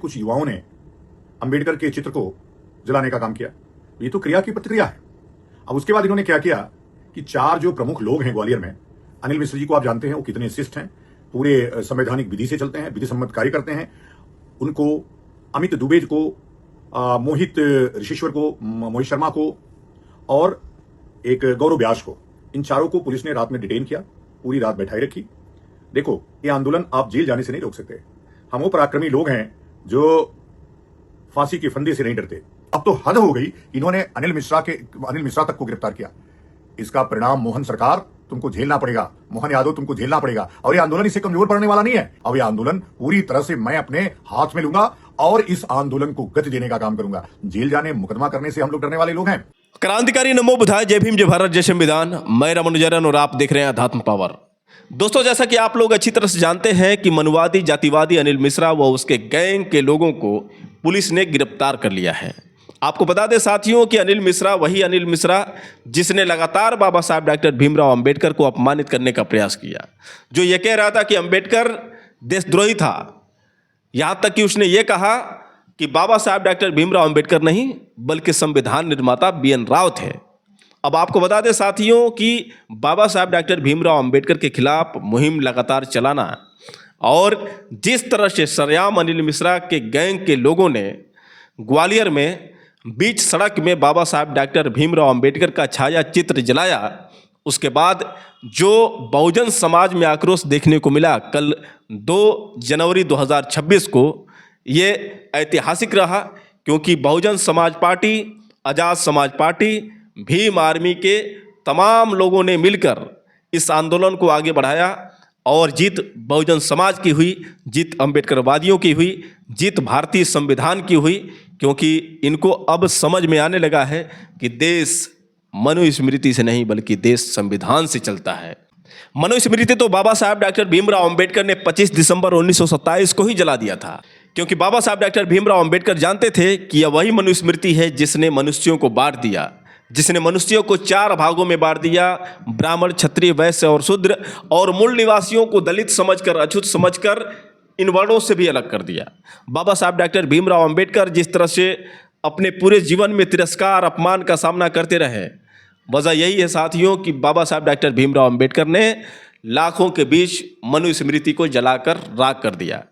कुछ युवाओं ने अंबेडकर के चित्र को जलाने का काम किया। ये तो क्रिया की प्रतिक्रिया है। अब उसके बाद इन्होंने क्या किया कि 4 जो प्रमुख लोग हैं ग्वालियर में, अनिल मिश्र जी को आप जानते हैं, वो कितने शिष्ट हैं, पूरे संवैधानिक विधि से चलते हैं, विधि सम्मत कार्य करते हैं। उनको, अमित दुबे को, मोहित ऋषिश्वर को, मोहित शर्मा को और एक गौरव व्यास को, इन चारों को पुलिस ने रात में डिटेन किया, पूरी रात बैठाई रखी। देखो, ये आंदोलन आप जेल जाने से नहीं रोक सकते। हम वो पराक्रमी लोग हैं जो फांसी के फंदे से नहीं डरते। अब तो हद हो गई, इन्होंने अनिल मिश्रा तक को गिरफ्तार किया। इसका परिणाम मोहन सरकार तुमको झेलना पड़ेगा, मोहन यादव तुमको झेलना पड़ेगा। और ये आंदोलन इससे कमजोर पड़ने वाला नहीं है। अब ये आंदोलन पूरी तरह से मैं अपने हाथ में लूंगा और इस आंदोलन को गति देने का काम करूंगा। जेल जाने, मुकदमा करने से हम लोग डरने वाले लोग हैं? क्रांतिकारी नमो बुधाय, जय भीम, जय भारत, जय संविधान। मैं रामानुजन और आप देख रहे हैं अध्यात्म पावर। दोस्तों, जैसा कि आप लोग अच्छी तरह से जानते हैं कि मनुवादी जातिवादी अनिल मिश्रा व उसके गैंग के लोगों को पुलिस ने गिरफ्तार कर लिया है। आपको बता दें साथियों कि अनिल मिश्रा वही अनिल मिश्रा जिसने लगातार बाबा साहब डॉक्टर भीमराव अंबेडकर को अपमानित करने का प्रयास किया, जो ये कह रहा था कि अंबेडकर देशद्रोही था। यहाँ तक कि उसने ये कहा कि बाबा साहब डॉक्टर भीमराव अंबेडकर नहीं बल्कि संविधान निर्माता BN राव थे। अब आपको बता दें साथियों कि बाबा साहब डॉक्टर भीमराव अंबेडकर के खिलाफ मुहिम लगातार चलाना और जिस तरह से सरेआम अनिल मिश्रा के गैंग के लोगों ने ग्वालियर में बीच सड़क में बाबा साहब डॉक्टर भीमराव अंबेडकर का छाया चित्र जलाया, उसके बाद जो बहुजन समाज में आक्रोश देखने को मिला कल 2 जनवरी 2026 को, ये ऐतिहासिक रहा। क्योंकि बहुजन समाज पार्टी, आज़ाद समाज पार्टी, भीम आर्मी के तमाम लोगों ने मिलकर इस आंदोलन को आगे बढ़ाया और जीत बहुजन समाज की हुई, जीत अंबेडकरवादियों की हुई, जीत भारतीय संविधान की हुई। क्योंकि इनको अब समझ में आने लगा है कि देश मनुस्मृति से नहीं बल्कि देश संविधान से चलता है। मनुस्मृति तो बाबा साहब डॉक्टर भीमराव अंबेडकर ने 25 दिसंबर 1927 को ही जला दिया था। क्योंकि बाबा साहब डॉक्टर भीमराव अंबेडकर जानते थे कि यह वही मनुस्मृति है जिसने मनुष्यों को बांट दिया, जिसने मनुष्यों को 4 भागों में बांट दिया, ब्राह्मण, क्षत्रिय, वैश्य और शूद्र, और मूल निवासियों को दलित समझकर, अछूत समझकर इन वर्णों से भी अलग कर दिया। बाबा साहब डॉक्टर भीमराव अंबेडकर जिस तरह से अपने पूरे जीवन में तिरस्कार, अपमान का सामना करते रहे, वजह यही है साथियों कि बाबा साहब डॉक्टर भीमराव अंबेडकर ने लाखों के बीच मनुस्मृति को जलाकर राख कर दिया।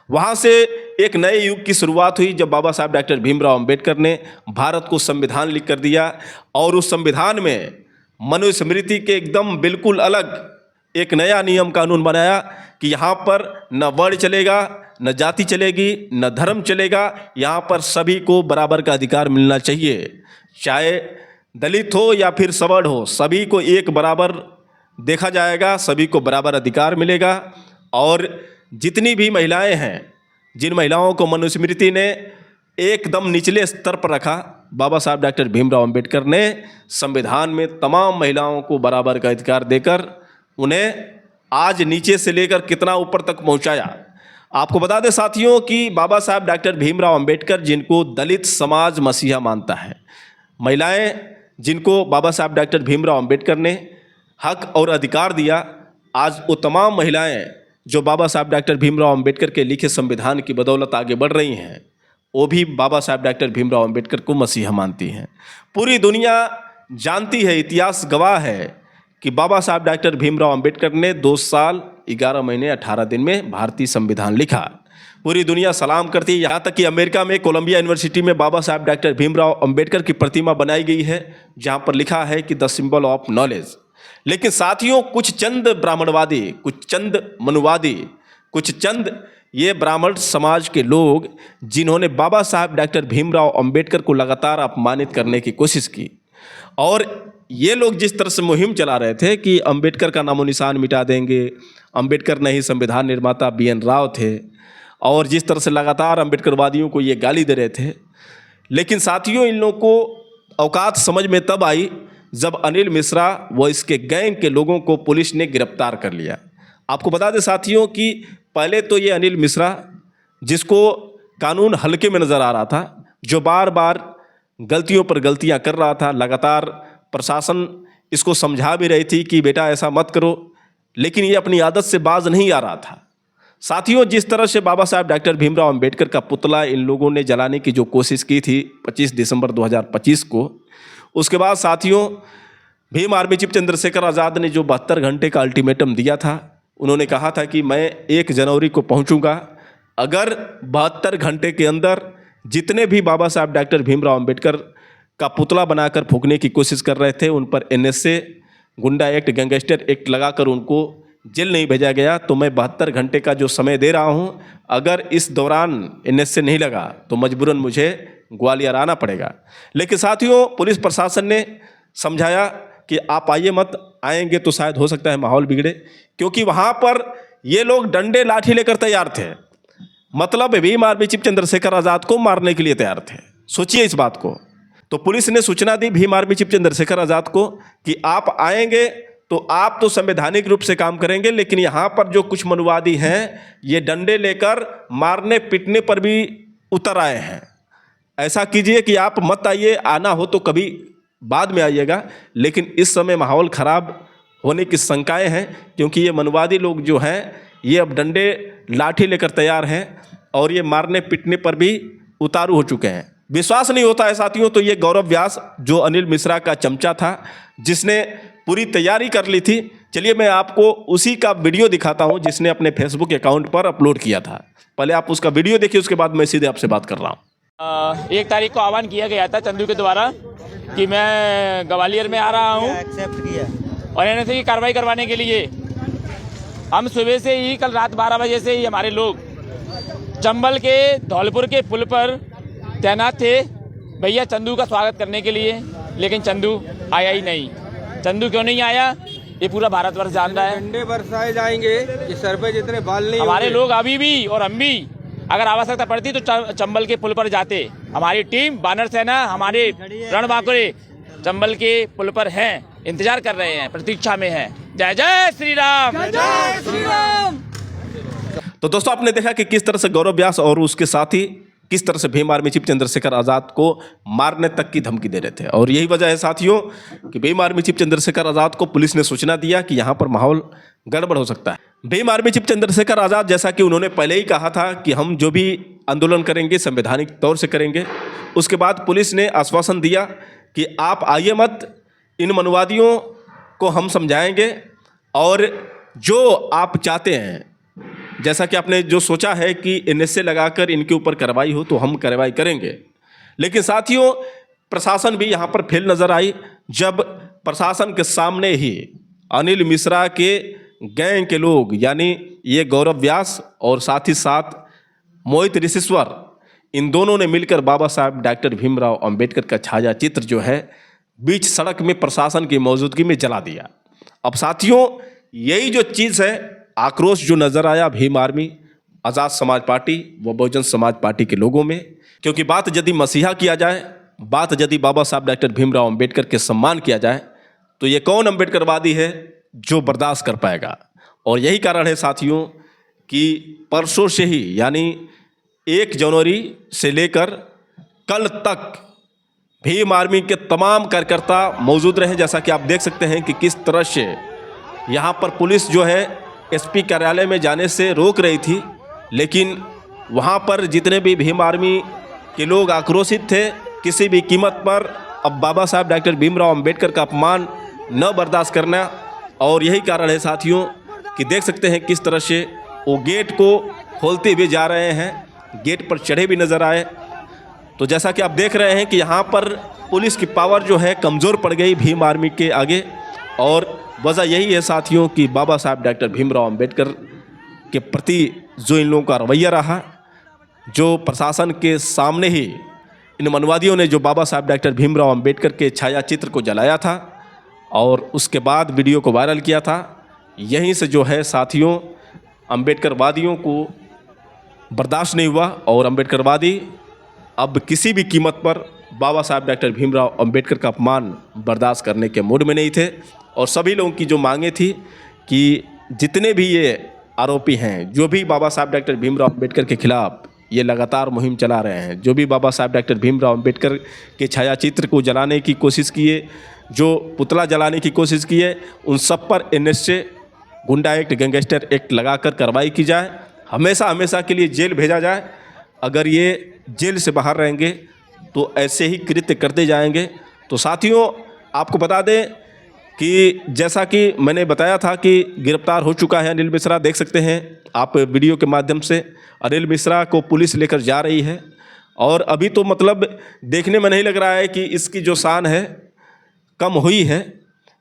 वहाँ से एक नए युग की शुरुआत हुई जब बाबा साहब डॉक्टर भीमराव अंबेडकर ने भारत को संविधान लिख कर दिया और उस संविधान में मनुस्मृति के एकदम बिल्कुल अलग एक नया नियम कानून बनाया कि यहाँ पर न वर्ण चलेगा, न जाति चलेगी, न धर्म चलेगा। यहाँ पर सभी को बराबर का अधिकार मिलना चाहिए, चाहे दलित हो या फिर सवर्ण हो, सभी को एक बराबर देखा जाएगा, सभी को बराबर अधिकार मिलेगा। और जितनी भी महिलाएं हैं, जिन महिलाओं को मनुस्मृति ने एकदम निचले स्तर पर रखा, बाबा साहब डॉक्टर भीमराव अंबेडकर ने संविधान में तमाम महिलाओं को बराबर का अधिकार देकर उन्हें आज नीचे से लेकर कितना ऊपर तक पहुंचाया। आपको बता दें साथियों कि बाबा साहब डॉक्टर भीमराव अंबेडकर जिनको दलित समाज मसीहा मानता है, महिलाएं जिनको बाबा साहब डॉक्टर भीमराव अंबेडकर ने हक और अधिकार दिया, आज वो तमाम महिलाएं जो बाबा साहब डॉक्टर भीमराव अंबेडकर के लिखे संविधान की बदौलत आगे बढ़ रही हैं, वो भी बाबा साहब डॉक्टर भीमराव अंबेडकर को मसीहा मानती हैं। पूरी दुनिया जानती है, इतिहास गवाह है कि बाबा साहब डॉक्टर भीमराव अंबेडकर ने 2 साल 11 महीने 18 दिन में भारतीय संविधान लिखा। पूरी दुनिया सलाम करती है। यहाँ तक कि अमेरिका में कोलंबिया यूनिवर्सिटी में बाबा साहब डॉक्टर भीमराव अंबेडकर की प्रतिमा बनाई गई है, जहाँ पर लिखा है कि द सिंबल ऑफ नॉलेज। लेकिन साथियों, कुछ चंद ब्राह्मणवादी, कुछ चंद मनुवादी, कुछ चंद ये ब्राह्मण समाज के लोग जिन्होंने बाबा साहब डॉक्टर भीमराव अंबेडकर को लगातार अपमानित करने की कोशिश की, और ये लोग जिस तरह से मुहिम चला रहे थे कि अंबेडकर का नामो निशान मिटा देंगे, अंबेडकर नहीं संविधान निर्माता BN राव थे, और जिस तरह से लगातार अंबेडकरवादियों को ये गाली दे रहे थे। लेकिन साथियों, इन लोगों को औकात समझ में तब आई जब अनिल मिश्रा व इसके गैंग के लोगों को पुलिस ने गिरफ्तार कर लिया। आपको बता दें साथियों कि पहले तो ये अनिल मिश्रा, जिसको कानून हल्के में नज़र आ रहा था, जो बार बार गलतियों पर गलतियां कर रहा था, लगातार प्रशासन इसको समझा भी रही थी कि बेटा ऐसा मत करो, लेकिन ये अपनी आदत से बाज नहीं आ रहा था। साथियों, जिस तरह से बाबा साहब डॉक्टर भीमराव अंबेडकर का पुतला इन लोगों ने जलाने की जो कोशिश की थी 25 दिसंबर 2025 को, उसके बाद साथियों भीम आर्मी चीफ चंद्रशेखर आज़ाद ने जो 72 घंटे का अल्टीमेटम दिया था, उन्होंने कहा था कि मैं 1 जनवरी को पहुंचूंगा। अगर 72 घंटे के अंदर जितने भी बाबा साहब डॉक्टर भीमराव अंबेडकर का पुतला बनाकर फूंकने की कोशिश कर रहे थे, उन पर NSA, गुंडा एक्ट, गैंगस्टर एक्ट लगाकर उनको जेल नहीं भेजा गया, तो मैं 72 घंटे का जो समय दे रहा हूं, अगर इस दौरान NSA नहीं लगा तो मजबूरन मुझे ग्वालियर आना पड़ेगा। लेकिन साथियों, पुलिस प्रशासन ने समझाया कि आप आइए मत, आएंगे तो शायद हो सकता है माहौल बिगड़े, क्योंकि वहाँ पर ये लोग डंडे लाठी लेकर तैयार थे। मतलब भीम आर्मी चीफ चंद्रशेखर आज़ाद को मारने के लिए तैयार थे। सोचिए इस बात को। तो पुलिस ने सूचना दी भीम आर्मी चीफ चंद्रशेखर आज़ाद को कि आप आएंगे तो आप तो संवैधानिक रूप से काम करेंगे, लेकिन यहाँ पर जो कुछ मनुवादी हैं ये डंडे लेकर मारने पीटने पर भी उतर आए हैं। ऐसा कीजिए कि आप मत आइए, आना हो तो कभी बाद में आइएगा, लेकिन इस समय माहौल खराब होने की शंकाएं हैं, क्योंकि ये मनुवादी लोग जो हैं ये अब डंडे लाठी लेकर तैयार हैं और ये मारने पीटने पर भी उतारू हो चुके हैं। विश्वास नहीं होता है साथियों, तो ये गौरव व्यास जो अनिल मिश्रा का चमचा था, जिसने पूरी तैयारी कर ली थी, चलिए मैं आपको उसी का वीडियो दिखाता हूं जिसने अपने फेसबुक अकाउंट पर अपलोड किया था। पहले आप उसका वीडियो देखिए, उसके बाद मैं सीधे आपसे बात कर रहा हूं। 1 तारीख को आह्वान किया गया था चंदू के द्वारा कि मैं ग्वालियर में आ रहा हूं एक्सेप्ट किया और NSA की कार्रवाई करवाने के लिए हम सुबह से ही, कल रात 12 बजे से ही हमारे लोग चंबल के धौलपुर के पुल पर तैनात थे भैया चंदू का स्वागत करने के लिए, लेकिन चंदू आया ही नहीं। चंदू क्यों नहीं आया ये पूरा भारतवर्ष जान रहा है। डंडे बरसाए जाएंगे कि सर पे जितने बाल नहीं हमारे होंगे। लोग अभी भी और हम भी अगर आवश्यकता पड़ती तो चंबल के पुल पर जाते। हमारी टीम बानर सेना, हमारे रणबांकुरे चंबल के पुल पर हैं, इंतजार कर रहे हैं, प्रतीक्षा में हैं। जय जय श्री राम, जय श्री राम। तो दोस्तों, आपने देखा कि किस तरह से गौरव व्यास और उसके साथी किस तरह से भीम आर्मी चीफ चंद्रशेखर आज़ाद को मारने तक की धमकी दे रहे थे। और यही वजह है साथियों कि भीम आर्मी चीफ चंद्रशेखर आज़ाद को पुलिस ने सूचना दिया कि यहाँ पर माहौल गड़बड़ हो सकता है। भीम आर्मी चीफ चंद्रशेखर आज़ाद, जैसा कि उन्होंने पहले ही कहा था कि हम जो भी आंदोलन करेंगे संवैधानिक तौर से करेंगे। उसके बाद पुलिस ने आश्वासन दिया कि आप आइए मत, इन मनुवादियों को हम समझाएंगे और जो आप चाहते हैं, जैसा कि आपने जो सोचा है कि NSA लगाकर इनके ऊपर कार्रवाई हो, तो हम कार्रवाई करेंगे। लेकिन साथियों, प्रशासन भी यहाँ पर फेल नजर आई, जब प्रशासन के सामने ही अनिल मिश्रा के गैंग के लोग, यानी ये गौरव व्यास और साथ ही साथ मोहित ऋषिश्वर, इन दोनों ने मिलकर बाबा साहब डॉक्टर भीमराव अंबेडकर का छाया चित्र जो है बीच सड़क में प्रशासन की मौजूदगी में जला दिया। अब साथियों, यही जो चीज़ है, आक्रोश जो नजर आया भीम आर्मी, आज़ाद समाज पार्टी व बहुजन समाज पार्टी के लोगों में, क्योंकि बात यदि मसीहा किया जाए, बात यदि बाबा साहब डॉक्टर भीमराव अंबेडकर के सम्मान किया जाए, तो ये कौन अंबेडकरवादी है जो बर्दाश्त कर पाएगा। और यही कारण है साथियों कि परसों से ही, यानी 1 जनवरी से लेकर कल तक भीम आर्मी के तमाम कार्यकर्ता मौजूद रहे। जैसा कि आप देख सकते हैं कि किस तरह से यहाँ पर पुलिस जो है SP कार्यालय में जाने से रोक रही थी, लेकिन वहाँ पर जितने भी भीम आर्मी के लोग आक्रोशित थे, किसी भी कीमत पर अब बाबा साहब डॉक्टर भीमराव अंबेडकर का अपमान न बर्दाश्त करना। और यही कारण है साथियों कि देख सकते हैं किस तरह से वो गेट को खोलते हुए जा रहे हैं, गेट पर चढ़े भी नजर आए। तो जैसा कि आप देख रहे हैं कि यहाँ पर पुलिस की पावर जो है कमज़ोर पड़ गई भीम आर्मी के आगे। और वजह यही है साथियों कि बाबा साहब डॉक्टर भीमराव अंबेडकर के प्रति जो इन लोगों का रवैया रहा, जो प्रशासन के सामने ही इन मनवादियों ने जो बाबा साहब डॉक्टर भीमराव अंबेडकर के छाया चित्र को जलाया था और उसके बाद वीडियो को वायरल किया था, यहीं से जो है साथियों अंबेडकरवादियों को बर्दाश्त नहीं हुआ और अंबेडकरवादी अब किसी भी कीमत पर बाबा साहब डॉक्टर भीमराव अंबेडकर का अपमान बर्दाश्त करने के मूड में नहीं थे। और सभी लोगों की जो मांगे थी कि जितने भी ये आरोपी हैं, जो भी बाबा साहब डॉक्टर भीमराव अंबेडकर के खिलाफ ये लगातार मुहिम चला रहे हैं, जो भी बाबा साहब डॉक्टर भीमराव अंबेडकर के छायाचित्र को जलाने की कोशिश किए, जो पुतला जलाने की कोशिश की है, उन सब पर NSA, गुंडा एक्ट, गैंगस्टर एक्ट लगाकर कार्रवाई की जाए। हमेशा हमेशा के लिए जेल भेजा जाए। अगर ये जेल से बाहर रहेंगे तो ऐसे ही कृत्य करते जाएंगे। तो साथियों, आपको बता दें कि जैसा कि मैंने बताया था कि गिरफ्तार हो चुका है अनिल मिश्रा। देख सकते हैं आप वीडियो के माध्यम से, अनिल मिश्रा को पुलिस लेकर जा रही है। और अभी तो मतलब देखने में नहीं लग रहा है कि इसकी जो शान है कम हुई है,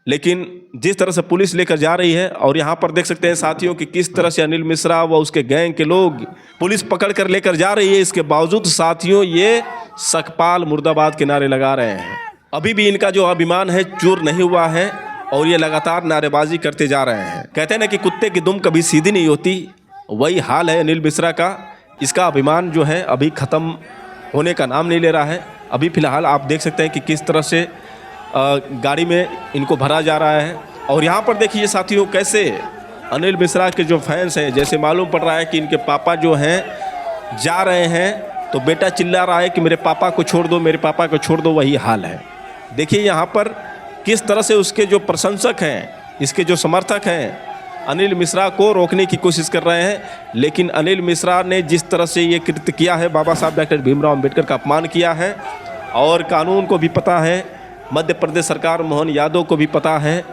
लेकिन जिस तरह से पुलिस लेकर जा रही है, और यहाँ पर देख सकते हैं साथियों कि किस तरह से अनिल मिश्रा व उसके गैंग के लोग पुलिस पकड़ कर लेकर जा रही है। इसके बावजूद साथियों ये सकपाल मुर्दाबाद के नारे लगा रहे हैं। अभी भी इनका जो अभिमान है चूर नहीं हुआ है और ये लगातार नारेबाजी करते जा रहे हैं। कहते हैं ना कि कुत्ते की दुम कभी सीधी नहीं होती, वही हाल है अनिल मिश्रा का। इसका अभिमान जो है अभी ख़त्म होने का नाम नहीं ले रहा है। अभी फ़िलहाल आप देख सकते हैं कि किस तरह से गाड़ी में इनको भरा जा रहा है। और यहाँ पर देखिए साथियों कैसे अनिल मिश्रा के जो फैंस हैं, जैसे मालूम पड़ रहा है कि इनके पापा जो हैं जा रहे हैं तो बेटा चिल्ला रहा है कि मेरे पापा को छोड़ दो, मेरे पापा को छोड़ दो। वही हाल है। देखिए यहाँ पर किस तरह से उसके जो प्रशंसक हैं, इसके जो समर्थक हैं, अनिल मिश्रा को रोकने की कोशिश कर रहे हैं। लेकिन अनिल मिश्रा ने जिस तरह से ये कृत्य किया है, बाबा साहब डॉक्टर भीमराव अंबेडकर का अपमान किया है, और कानून को भी पता है, मध्य प्रदेश सरकार मोहन यादव को भी पता है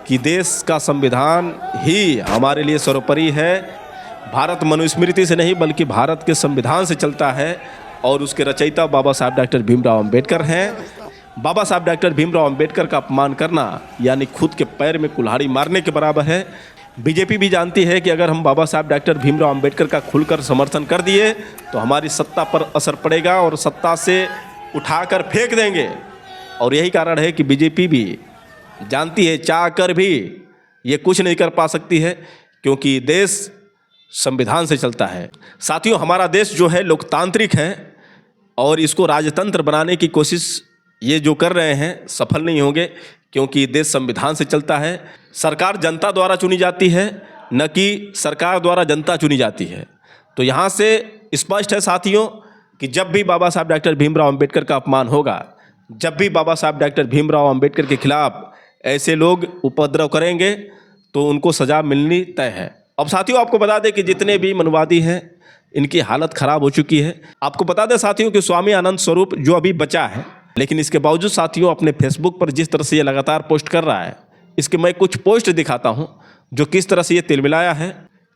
कि देश का संविधान ही हमारे लिए सर्वोपरि है। भारत मनुस्मृति से नहीं बल्कि भारत के संविधान से चलता है, और उसके रचयिता बाबा साहब डॉक्टर भीमराव अंबेडकर हैं। बाबा साहब डॉक्टर भीमराव अंबेडकर का अपमान करना यानी खुद के पैर में कुल्हाड़ी मारने के बराबर है। बीजेपी भी जानती है कि अगर हम बाबा साहब डॉक्टर भीमराव अंबेडकर का खुलकर समर्थन कर दिए तो हमारी सत्ता पर असर पड़ेगा और सत्ता से उठाकर फेंक देंगे। और यही कारण है कि बीजेपी भी जानती है, चाह कर भी ये कुछ नहीं कर पा सकती है, क्योंकि देश संविधान से चलता है। साथियों, हमारा देश जो है लोकतांत्रिक है और इसको राजतंत्र बनाने की कोशिश ये जो कर रहे हैं सफल नहीं होंगे, क्योंकि देश संविधान से चलता है। सरकार जनता द्वारा चुनी जाती है, न कि सरकार द्वारा जनता चुनी जाती है। तो यहाँ से स्पष्ट है साथियों कि जब भी बाबा साहब डॉक्टर भीमराव अंबेडकर का अपमान होगा, जब भी बाबा साहब डॉक्टर भीमराव अंबेडकर के खिलाफ ऐसे लोग उपद्रव करेंगे तो उनको सज़ा मिलनी तय है। अब साथियों, आपको बता दें कि जितने भी मनुवादी हैं इनकी हालत ख़राब हो चुकी है। आपको बता दें साथियों कि स्वामी आनंद स्वरूप जो अभी बचा है, लेकिन इसके बावजूद साथियों अपने फेसबुक पर जिस तरह से ये लगातार पोस्ट कर रहा है, इसके मैं कुछ पोस्ट दिखाता हूं जो किस तरह से ये तिलमिलाया है।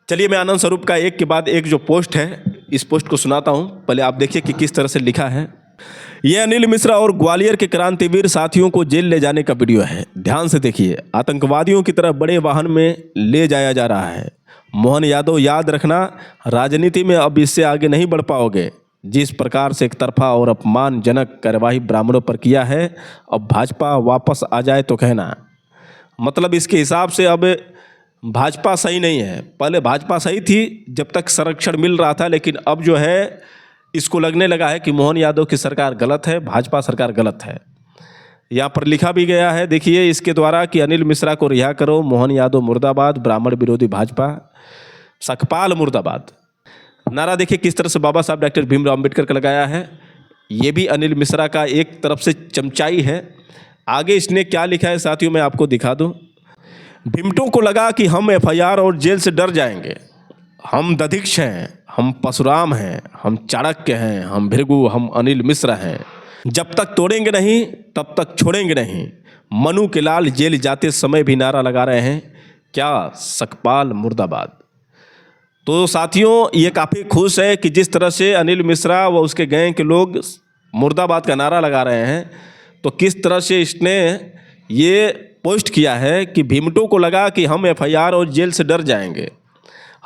चलिए मैं आनंद स्वरूप का एक के बाद एक जो पोस्ट है, इस पोस्ट को सुनाता हूं। पहले आप देखिए कि किस तरह से लिखा है। ये अनिल मिश्रा और ग्वालियर के क्रांतिवीर साथियों को जेल ले जाने का वीडियो है। ध्यान से देखिए। आतंकवादियों की तरह बड़े वाहन में ले जाया जा रहा है। मोहन यादव, याद रखना, राजनीति में अब इससे आगे नहीं बढ़ पाओगे। जिस प्रकार से एक तरफा और अपमानजनक कार्यवाही ब्राह्मणों पर किया है, अब भाजपा वापस आ जाए तो कहना। मतलब इसके हिसाब से अब भाजपा सही नहीं है। पहले भाजपा सही थी जब तक संरक्षण मिल रहा था, लेकिन अब जो है इसको लगने लगा है कि मोहन यादव की सरकार गलत है, भाजपा सरकार गलत है। यहाँ पर लिखा भी गया है, देखिए इसके द्वारा कि अनिल मिश्रा को रिहा करो, मोहन यादव मुर्दाबाद, ब्राह्मण विरोधी भाजपा, सकपाल मुर्दाबाद। नारा देखिए किस तरह से बाबा साहब डॉक्टर भीमराव अंबेडकर का लगाया है। ये भी अनिल मिश्रा का एक तरफ से चमचाई है। आगे इसने क्या लिखा है साथियों, मैं आपको दिखा दूं। भिमटों को लगा कि हम एफआईआर और जेल से डर जाएंगे। हम दधिक्ष हैं, हम परशुराम हैं, हम चाणक्य हैं, हम भृगु, हम अनिल मिश्रा हैं। जब तक तोड़ेंगे नहीं तब तक छोड़ेंगे नहीं। मनु के लाल जेल जाते समय भी नारा लगा रहे हैं, क्या सकपाल मुर्दाबाद। तो साथियों, ये काफ़ी खुश है कि जिस तरह से अनिल मिश्रा व उसके गैंग के लोग मुर्दाबाद का नारा लगा रहे हैं, तो किस तरह से इसने ये पोस्ट किया है कि भीमटों को लगा कि हम एफआईआर और जेल से डर जाएंगे।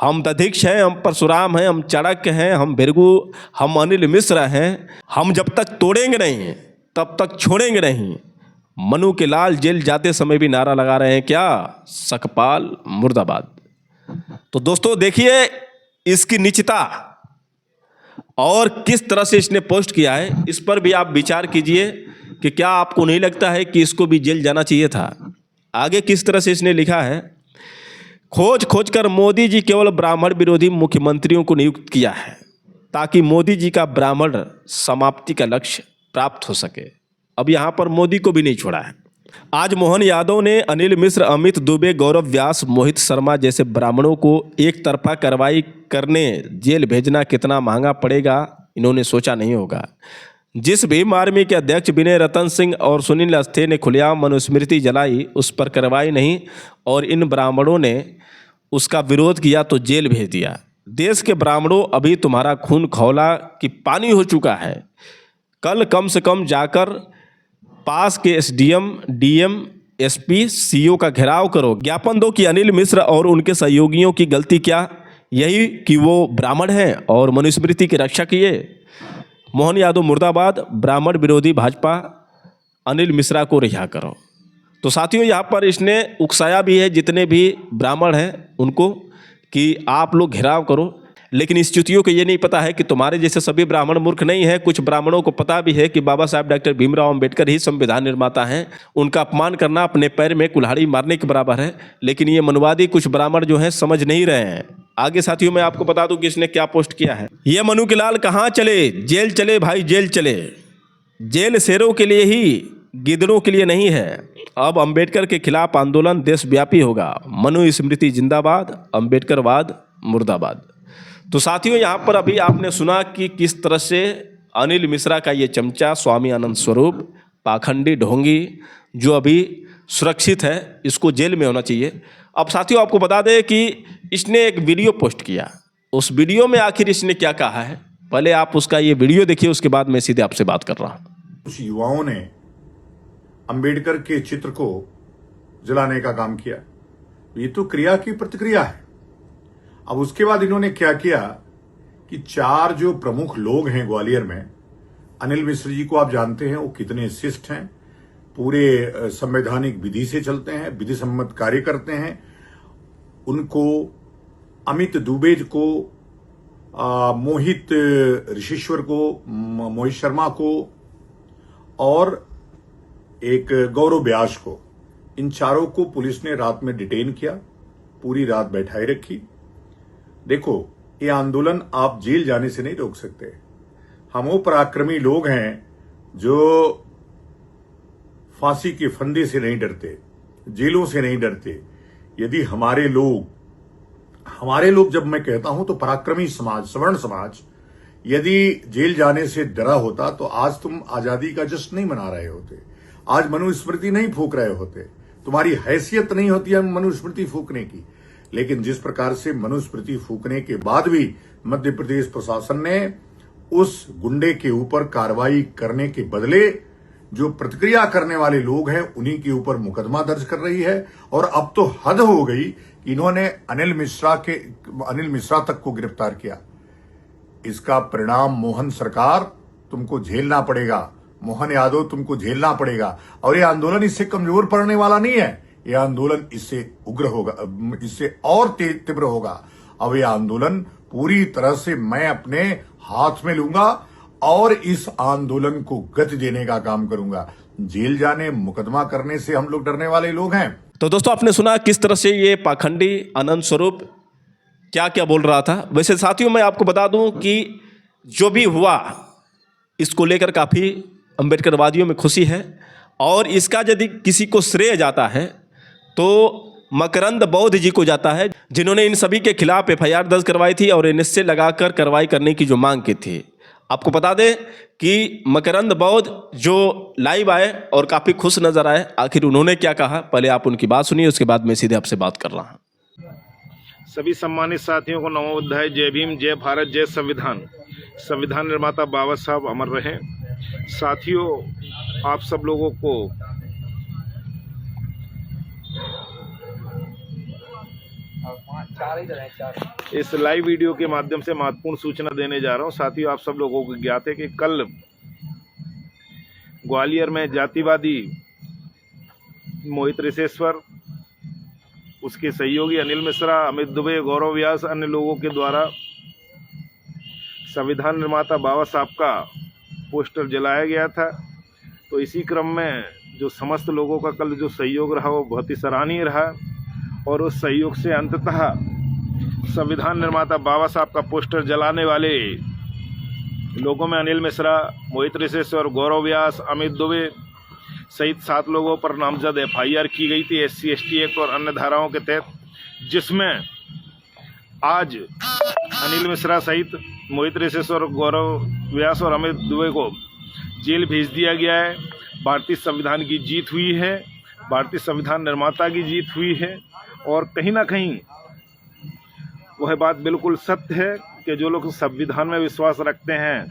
हम दधिक्ष हैं, हम परशुराम हैं, हम चाणक्य हैं, हम भृगु, हम अनिल मिश्रा हैं। हम जब तक तोड़ेंगे नहीं तब तक छोड़ेंगे नहीं। मनु के लाल जेल जाते समय भी नारा लगा रहे हैं, क्या सकपाल मुर्दाबाद। तो दोस्तों देखिए इसकी नीचता और किस तरह से इसने पोस्ट किया है, इस पर भी आप विचार कीजिए कि क्या आपको नहीं लगता है कि इसको भी जेल जाना चाहिए था। आगे किस तरह से इसने लिखा है, खोज खोज कर मोदी जी केवल ब्राह्मण विरोधी मुख्यमंत्रियों को नियुक्त किया है ताकि मोदी जी का ब्राह्मण समाप्ति का लक्ष्य प्राप्त हो सके। अब यहाँ पर मोदी को भी नहीं छोड़ा है। आज मोहन यादव ने अनिल मिश्र, अमित दुबे, गौरव व्यास, मोहित शर्मा जैसे ब्राह्मणों को एक तरफा कार्रवाई करने जेल भेजना कितना महंगा पड़ेगा, इन्होंने सोचा नहीं होगा। जिस भीम आर्मी के अध्यक्ष विनय रतन सिंह और सुनील अवस्थी ने खुलेआम मनुस्मृति जलाई, उस पर कार्रवाई नहीं और इन ब्राह्मणों ने उसका विरोध किया तो जेल भेज दिया। देश के ब्राह्मणों, अभी तुम्हारा खून खौला कि पानी हो चुका है। कल कम से कम जाकर पास के एसडीएम, डीएम, एसपी, सीओ का घेराव करो, ज्ञापन दो कि अनिल मिश्र और उनके सहयोगियों की गलती क्या, यही कि वो ब्राह्मण हैं और मनुस्मृति की रक्षा किए। मोहन यादव मुर्दाबाद, ब्राह्मण विरोधी भाजपा, अनिल मिश्रा को रिहा करो। तो साथियों, यहाँ पर इसने उकसाया भी है जितने भी ब्राह्मण हैं उनको कि आप लोग घेराव करो, लेकिन इस चुतियों को ये नहीं पता है कि तुम्हारे जैसे सभी ब्राह्मण मूर्ख नहीं है। कुछ ब्राह्मणों को पता भी है कि बाबा साहब डॉक्टर भीमराव अंबेडकर ही संविधान निर्माता हैं। उनका अपमान करना अपने पैर में कुल्हाड़ी मारने के बराबर है, लेकिन ये मनुवादी कुछ ब्राह्मण जो हैं समझ नहीं रहे हैं। आगे साथियों मैं आपको बता दूं कि इसने क्या पोस्ट किया है। ये मनु के लाल कहाँ चले, जेल चले भाई, जेल चले। जेल शेरों के लिए ही, गिदड़ों के लिए नहीं है। अब अंबेडकर के खिलाफ आंदोलन देशव्यापी होगा। मनु स्मृति जिंदाबाद, अंबेडकरवाद मुर्दाबाद। तो साथियों, यहाँ पर अभी आपने सुना कि किस तरह से अनिल मिश्रा का ये चमचा स्वामी आनंद स्वरूप, पाखंडी ढोंगी, जो अभी सुरक्षित है, इसको जेल में होना चाहिए। अब साथियों आपको बता दें कि इसने एक वीडियो पोस्ट किया। उस वीडियो में आखिर इसने क्या कहा है, पहले आप उसका ये वीडियो देखिए, उसके बाद मैं सीधे आपसे बात कर रहा हूँ। कुछ युवाओं ने अंबेडकर के चित्र को जलाने का काम किया। ये तो क्रिया की प्रतिक्रिया है। अब उसके बाद इन्होंने क्या किया कि 4 जो प्रमुख लोग हैं ग्वालियर में, अनिल मिश्र जी को आप जानते हैं, वो कितने शिष्ट हैं, पूरे संवैधानिक विधि से चलते हैं, विधि सम्मत कार्य करते हैं। उनको, अमित दुबे को, मोहित ऋषिश्वर को, मोहित शर्मा को और एक गौरव व्यास को, इन 4 को पुलिस ने रात में डिटेन किया, पूरी रात बैठाए रखी। देखो, ये आंदोलन आप जेल जाने से नहीं रोक सकते। हम वो पराक्रमी लोग हैं जो फांसी के फंदे से नहीं डरते, जेलों से नहीं डरते। यदि हमारे लोग जब मैं कहता हूं तो पराक्रमी समाज, सवर्ण समाज, यदि जेल जाने से डरा होता तो आज तुम आजादी का जश्न नहीं मना रहे होते, आज मनुस्मृति नहीं फूंक रहे होते, तुम्हारी हैसियत नहीं होती है मनुस्मृति फूंकने की। लेकिन जिस प्रकार से मनुस्मृति फूंकने के बाद भी मध्य प्रदेश प्रशासन ने उस गुंडे के ऊपर कार्रवाई करने के बदले जो प्रतिक्रिया करने वाले लोग हैं उन्हीं के ऊपर मुकदमा दर्ज कर रही है। और अब तो हद हो गई कि इन्होंने अनिल मिश्रा तक को गिरफ्तार किया। इसका परिणाम मोहन सरकार तुमको झेलना पड़ेगा, मोहन यादव तुमको झेलना पड़ेगा। और ये आंदोलन इससे कमजोर पड़ने वाला नहीं है, ये आंदोलन इससे उग्र होगा, इससे और तीव्र होगा। अब ये आंदोलन पूरी तरह से मैं अपने हाथ में लूंगा और इस आंदोलन को गति देने का काम करूंगा। जेल जाने, मुकदमा करने से हम लोग डरने वाले लोग हैं। तो दोस्तों, आपने सुना किस तरह से ये पाखंडी आनंद स्वरूप क्या क्या बोल रहा था। वैसे साथियों, मैं आपको बता दूं कि जो भी हुआ इसको लेकर काफ़ी अंबेडकरवादियों में खुशी है। और इसका यदि किसी को श्रेय जाता है तो मकरंद बौद्ध जी को जाता है, जिन्होंने इन सभी के खिलाफ एफआईआर दर्ज करवाई थी और एनएसए लगाकर कार्रवाई करने की जो मांग की थी। आपको बता दें कि मकरंद बौद्ध जो लाइव आए और काफ़ी खुश नजर आए, आखिर उन्होंने क्या कहा, पहले आप उनकी बात सुनिए, उसके बाद मैं सीधे आपसे बात कर रहा हूँ। सभी सम्मानित साथियों को नमोबुद्धाय, जय भीम, जय भारत, जय संविधान। संविधान निर्माता बाबा साहब अमर रहे। साथियों, आप सब लोगों को इस लाइव वीडियो के माध्यम से महत्वपूर्ण सूचना देने जा रहा हूं। साथियों, आप सब लोगों को ज्ञात है कि कल ग्वालियर में जातिवादी मोहित ऋषिश्वर, उसके सहयोगी अनिल मिश्रा, अमित दुबे, गौरव व्यास, अन्य लोगों के द्वारा संविधान निर्माता बाबा साहब का पोस्टर जलाया गया था। तो इसी क्रम में जो समस्त लोगों का कल जो सहयोग रहा वो बहुत ही सराहनीय रहा। और उस सहयोग से अंततः संविधान निर्माता बाबा साहब का पोस्टर जलाने वाले लोगों में अनिल मिश्रा, मोहित ऋषिश्वर, गौरव व्यास, अमित दुबे सहित 7 लोगों पर नामजद FIR की गई थी SC ST एक्ट और अन्य धाराओं के तहत, जिसमें आज अनिल मिश्रा सहित मोहित रेसेश्वर, गौरव व्यास और अमित दुबे को जेल भेज दिया गया है। भारतीय संविधान की जीत हुई है, भारतीय संविधान निर्माता की जीत हुई है। और कहीं ना कहीं वह बात बिल्कुल सत्य है कि जो लोग संविधान में विश्वास रखते हैं,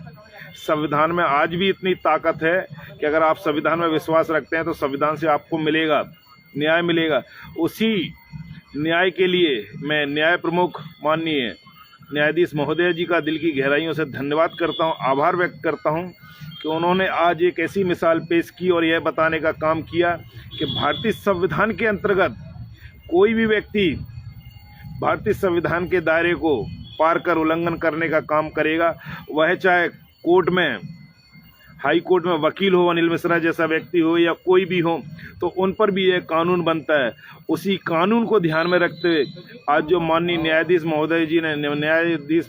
संविधान में आज भी इतनी ताकत है कि अगर आप संविधान में विश्वास रखते हैं तो संविधान से आपको मिलेगा, न्याय मिलेगा। उसी न्याय के लिए मैं न्याय प्रमुख माननीय न्यायाधीश महोदय जी का दिल की गहराइयों से धन्यवाद करता हूं, आभार व्यक्त करता हूं कि उन्होंने आज एक ऐसी मिसाल पेश की और यह बताने का काम किया कि भारतीय संविधान के अंतर्गत कोई भी व्यक्ति भारतीय संविधान के दायरे को पार कर उल्लंघन करने का काम करेगा, वह चाहे कोर्ट में, हाई कोर्ट में वकील हो, अनिल मिश्रा जैसा व्यक्ति हो या कोई भी हो, तो उन पर भी यह कानून बनता है। उसी कानून को ध्यान में रखते हुए आज जो माननीय न्यायाधीश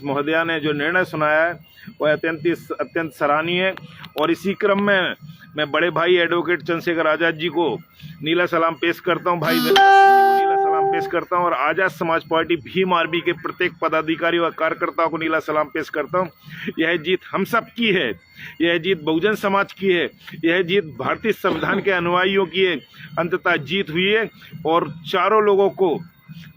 महोदया ने जो निर्णय सुनाया है वह अत्यंत सराहनीय है। और इसी क्रम में मैं बड़े भाई एडवोकेट चंद्रशेखर आज़ाद जी को नीला सलाम पेश करता हूं, भाई नीला सलाम पेश करता हूं, और आज़ाद समाज पार्टी भीम आर्मी के प्रत्येक पदाधिकारी व कार्यकर्ताओं को नीला सलाम पेश करता हूं। यह जीत हम सब की है, यह जीत बहुजन समाज की है, यह जीत भारतीय संविधान के अनुयायियों की है। अंततः जीत हुई है और चारों लोगों को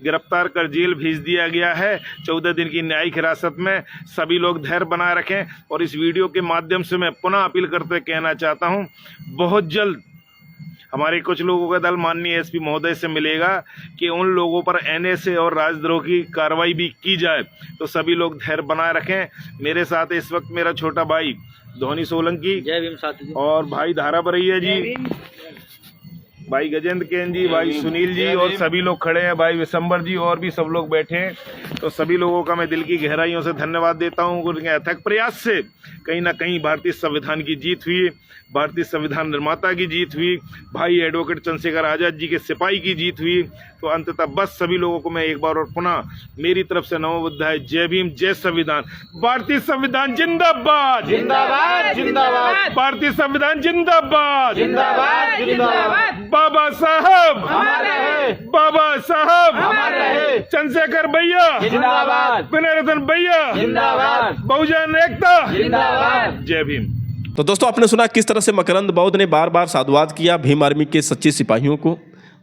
गिरफ्तार कर जेल भेज दिया गया है 14 दिन की न्यायिक हिरासत में। सभी लोग धैर्य बनाए रखें। और इस वीडियो के माध्यम से मैं पुनः अपील करते कहना चाहता हूं, बहुत जल्द हमारे कुछ लोगों का दल माननीय SP महोदय से मिलेगा कि उन लोगों पर NSA और राजद्रोह की कार्रवाई भी की जाए, तो सभी लोग धैर्य बनाए रखें। मेरे साथ इस वक्त मेरा छोटा भाई धोनी सोलंकी, जय भीम साथी, और भाई धारा बरैया जी, भाई गजेंद्र केन जी, भाई सुनील जी, और सभी लोग खड़े हैं, भाई विशंबर जी, और भी सब लोग बैठे हैं। तो सभी लोगों का मैं दिल की गहराइयों से धन्यवाद देता हूं। उनके अथक प्रयास से कहीं ना कहीं भारतीय संविधान की जीत हुई, भारतीय संविधान निर्माता की जीत हुई, भाई एडवोकेट चंद्रशेखर आज़ाद जी के सिपाही की जीत हुई। तो अंततः बस सभी लोगों को मैं एक बार और पुनः मेरी तरफ से नमो बुद्धाय, जय भीम, जय संविधान। भारतीय संविधान जिंदाबाद, जिंदाबाद, जिंदाबाद, भारतीय संविधान जिंदाबाद, जिंदाबाद, जिंदाबाद। बाबा साहब हमारे हैं, बाबा साहब हमारे हैं, चंद्रशेखर भैया जिंदाबाद, विनय रतन भैया जिंदाबाद, बहुजन एकता जिंदाबाद। जय भीम। तो दोस्तों, आपने सुना किस तरह से मकरंद बौद्ध ने बार बार साधुवाद किया भीम आर्मी के सच्चे सिपाहियों को,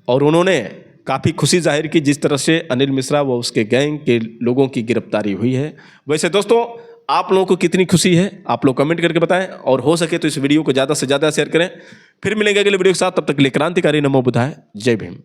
और उन्होंने काफ़ी खुशी जाहिर की जिस तरह से अनिल मिश्रा व उसके गैंग के लोगों की गिरफ्तारी हुई है। वैसे दोस्तों, आप लोगों को कितनी खुशी है आप लोग कमेंट करके बताएं, और हो सके तो इस वीडियो को ज़्यादा से ज़्यादा शेयर करें। फिर मिलेंगे अगले वीडियो के साथ, तब तक के लिए क्रांतिकारी नमो बुद्धाय, जय भीम।